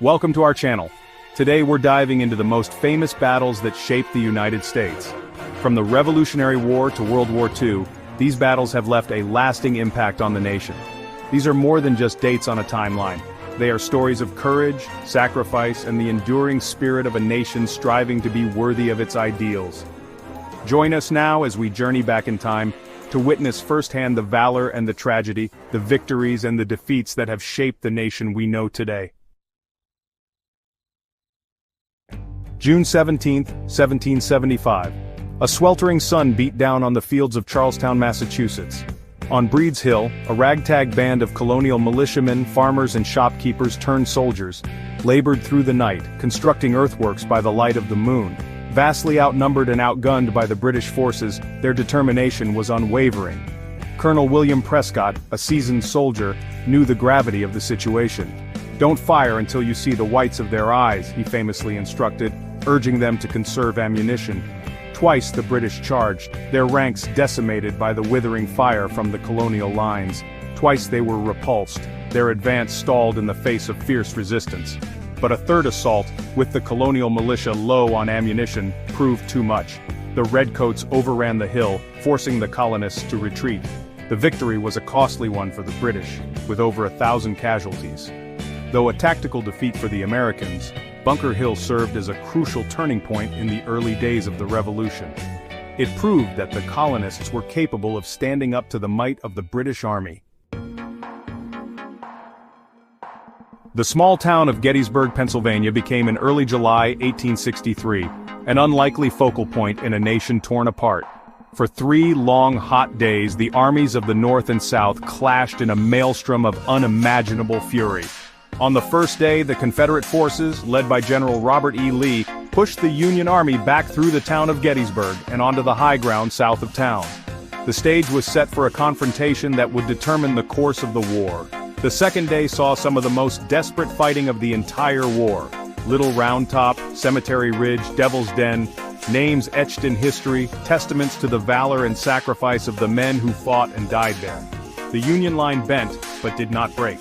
Welcome to our channel. Today we're diving into the most famous battles that shaped the United States. From the Revolutionary War to World War II, these battles have left a lasting impact on the nation. These are more than just dates on a timeline. They are stories of courage, sacrifice, and the enduring spirit of a nation striving to be worthy of its ideals. Join us now as we journey back in time to witness firsthand the valor and the tragedy, the victories and the defeats that have shaped the nation we know today. June 17, 1775. A sweltering sun beat down on the fields of Charlestown, Massachusetts. On Breed's Hill, a ragtag band of colonial militiamen, farmers and shopkeepers turned soldiers labored through the night, constructing earthworks by the light of the moon. Vastly outnumbered and outgunned by the British forces, their determination was unwavering. Colonel William Prescott, a seasoned soldier, knew the gravity of the situation. "Don't fire until you see the whites of their eyes," he famously instructed, urging them to conserve ammunition. Twice the British charged, their ranks decimated by the withering fire from the colonial lines. Twice they were repulsed, their advance stalled in the face of fierce resistance. But a third assault, with the colonial militia low on ammunition, proved too much. The redcoats overran the hill, forcing the colonists to retreat. The victory was a costly one for the British, with over 1,000 casualties. Though a tactical defeat for the Americans, Bunker Hill served as a crucial turning point in the early days of the Revolution. It proved that the colonists were capable of standing up to the might of the British Army. The small town of Gettysburg, Pennsylvania became in early July 1863, an unlikely focal point in a nation torn apart. For 3 long, hot days, the armies of the North and South clashed in a maelstrom of unimaginable fury. On the first day, the Confederate forces, led by General Robert E. Lee, pushed the Union Army back through the town of Gettysburg and onto the high ground south of town. The stage was set for a confrontation that would determine the course of the war. The second day saw some of the most desperate fighting of the entire war. Little Round Top, Cemetery Ridge, Devil's Den, names etched in history, testaments to the valor and sacrifice of the men who fought and died there. The Union line bent, but did not break.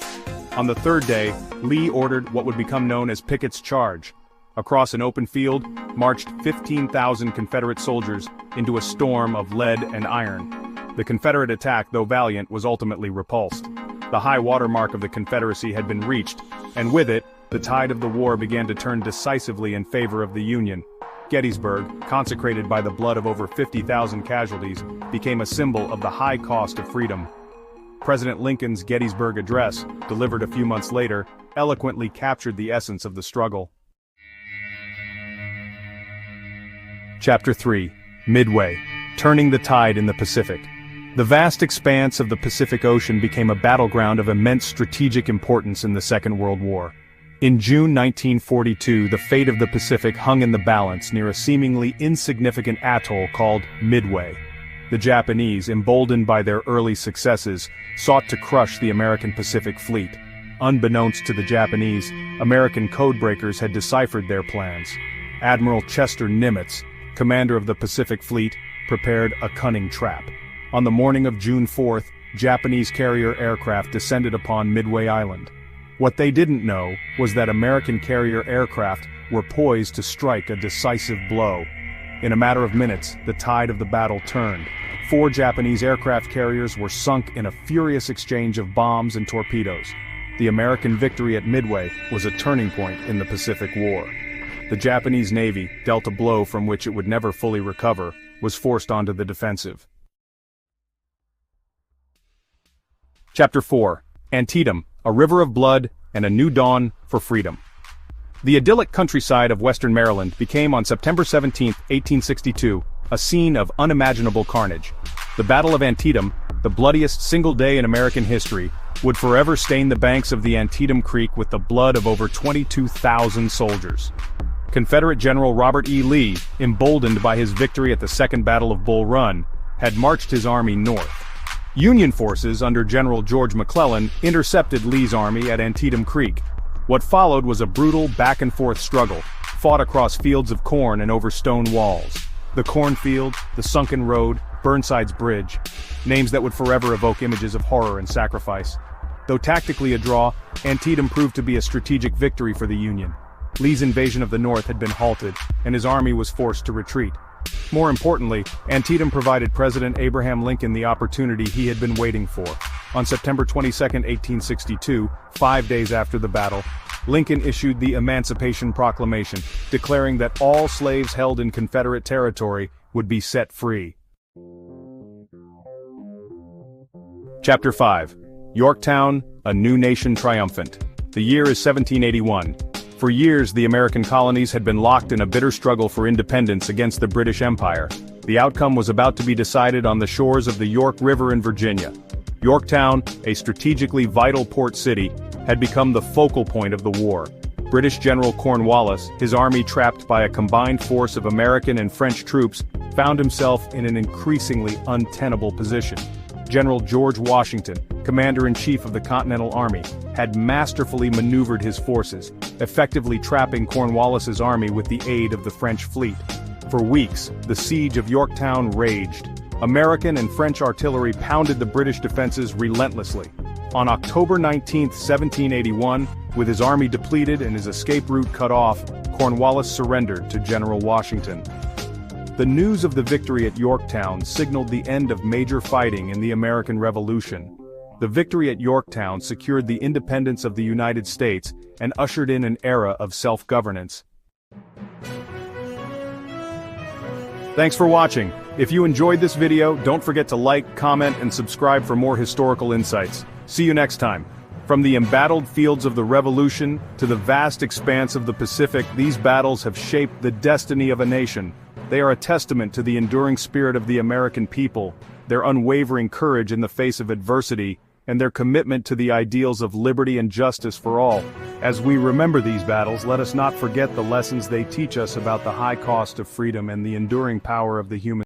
On the third day, Lee ordered what would become known as Pickett's Charge. Across an open field, marched 15,000 Confederate soldiers into a storm of lead and iron. The Confederate attack, though valiant, was ultimately repulsed. The high water mark of the Confederacy had been reached, and with it, the tide of the war began to turn decisively in favor of the Union. Gettysburg, consecrated by the blood of over 50,000 casualties, became a symbol of the high cost of freedom. President Lincoln's Gettysburg Address, delivered a few months later, eloquently captured the essence of the struggle. Chapter 3. Midway. Turning the tide in the Pacific. The vast expanse of the Pacific Ocean became a battleground of immense strategic importance in the Second World War. In June 1942, the fate of the Pacific hung in the balance near a seemingly insignificant atoll called Midway. The Japanese, emboldened by their early successes, sought to crush the American Pacific Fleet. Unbeknownst to the Japanese, American codebreakers had deciphered their plans. Admiral Chester Nimitz, commander of the Pacific Fleet, prepared a cunning trap. On the morning of June 4th, Japanese carrier aircraft descended upon Midway Island. What they didn't know was that American carrier aircraft were poised to strike a decisive blow. In a matter of minutes, the tide of the battle turned. 4 Japanese aircraft carriers were sunk in a furious exchange of bombs and torpedoes. The American victory at Midway was a turning point in the Pacific War. The Japanese Navy, dealt a blow from which it would never fully recover, was forced onto the defensive. Chapter 4. Antietam, a river of blood and a new dawn for freedom. The idyllic countryside of western Maryland became on September 17, 1862, a scene of unimaginable carnage. The Battle of Antietam, the bloodiest single day in American history, would forever stain the banks of the Antietam Creek with the blood of over 22,000 soldiers. Confederate General Robert E. Lee, emboldened by his victory at the Second Battle of Bull Run, had marched his army north. Union forces under General George McClellan intercepted Lee's army at Antietam Creek. What followed was a brutal back-and-forth struggle, fought across fields of corn and over stone walls. The cornfield, the sunken road, Burnside's Bridge, names that would forever evoke images of horror and sacrifice. Though tactically a draw, Antietam proved to be a strategic victory for the Union. Lee's invasion of the North had been halted, and his army was forced to retreat. More importantly, Antietam provided President Abraham Lincoln the opportunity he had been waiting for. On September 22, 1862, 5 days after the battle, Lincoln issued the Emancipation Proclamation, declaring that all slaves held in Confederate territory would be set free. Chapter 5. Yorktown, a New Nation Triumphant. The year is 1781. For years, the American colonies had been locked in a bitter struggle for independence against the British Empire. The outcome was about to be decided on the shores of the York River in Virginia. Yorktown, a strategically vital port city, had become the focal point of the war. British General Cornwallis, his army trapped by a combined force of American and French troops, found himself in an increasingly untenable position. General George Washington, Commander-in-Chief of the Continental Army, had masterfully maneuvered his forces, effectively trapping Cornwallis's army with the aid of the French fleet. For weeks, the siege of Yorktown raged. American and French artillery pounded the British defenses relentlessly. On October 19, 1781, with his army depleted and his escape route cut off, Cornwallis surrendered to General Washington. The news of the victory at Yorktown signaled the end of major fighting in the American Revolution. The victory at Yorktown secured the independence of the United States and ushered in an era of self-governance. Thanks for watching. If you enjoyed this video, don't forget to like, comment, and subscribe for more historical insights. See you next time. From the embattled fields of the Revolution to the vast expanse of the Pacific, these battles have shaped the destiny of a nation. They are a testament to the enduring spirit of the American people, their unwavering courage in the face of adversity, and their commitment to the ideals of liberty and justice for all. As we remember these battles, let us not forget the lessons they teach us about the high cost of freedom and the enduring power of the human